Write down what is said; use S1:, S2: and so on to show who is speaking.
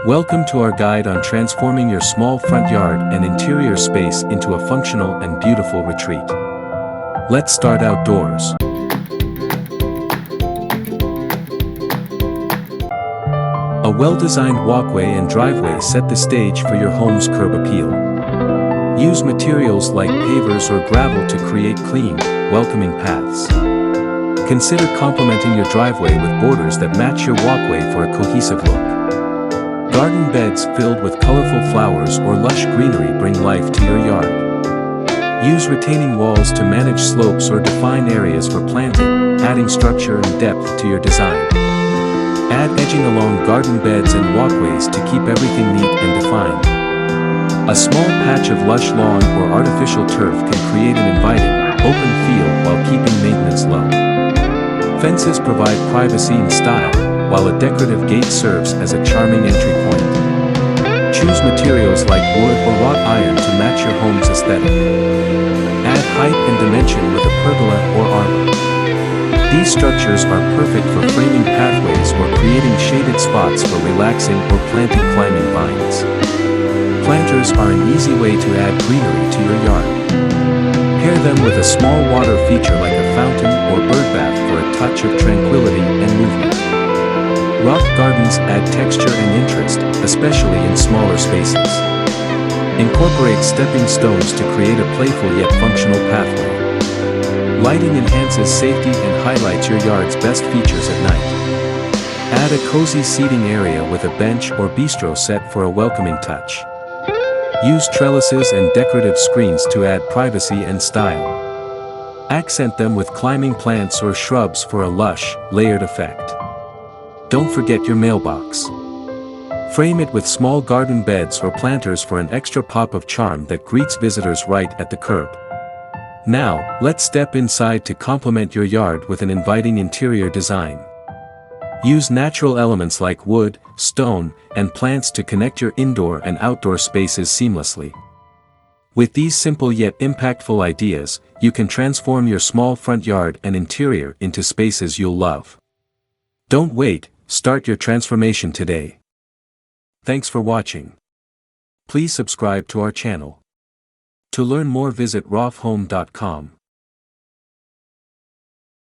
S1: Welcome to our guide on transforming your small front yard and interior space into a functional and beautiful retreat. Let's start outdoors. A well-designed walkway and driveway set the stage for your home's curb appeal. Use materials like pavers or gravel to create clean, welcoming paths. Consider complementing your driveway with borders that match your walkway for a cohesive look. Garden beds filled with colorful flowers or lush greenery bring life to your yard. Use retaining walls to manage slopes or define areas for planting, adding structure and depth to your design. Add edging along garden beds and walkways to keep everything neat and defined. A small patch of lush lawn or artificial turf can create an inviting, open feel while keeping maintenance low. Fences provide privacy and style, while a decorative gate serves as a charming entry point. Choose materials like wood or wrought iron to match your home's aesthetic. Add height and dimension with a pergola or arbor. These structures are perfect for framing pathways or creating shaded spots for relaxing or planting climbing vines. Planters are an easy way to add greenery to your yard. Pair them with a small water feature like a fountain or bird bath for a touch of tranquility and movement. Rock gardens add texture and interest, especially in smaller spaces. Incorporate stepping stones to create a playful yet functional pathway. Lighting enhances safety and highlights your yard's best features at night. Add a cozy seating area with a bench or bistro set for a welcoming touch. Use trellises and decorative screens to add privacy and style. Accent them with climbing plants or shrubs for a lush, layered effect. Don't forget your mailbox. Frame it with small garden beds or planters for an extra pop of charm that greets visitors right at the curb. Now, let's step inside to complement your yard with an inviting interior design. Use natural elements like wood, stone, and plants to connect your indoor and outdoor spaces seamlessly. With these simple yet impactful ideas, you can transform your small front yard and interior into spaces you'll love. Don't wait, start your transformation today. Thanks for watching. Please subscribe to our channel. To learn more, visit rofhome.com.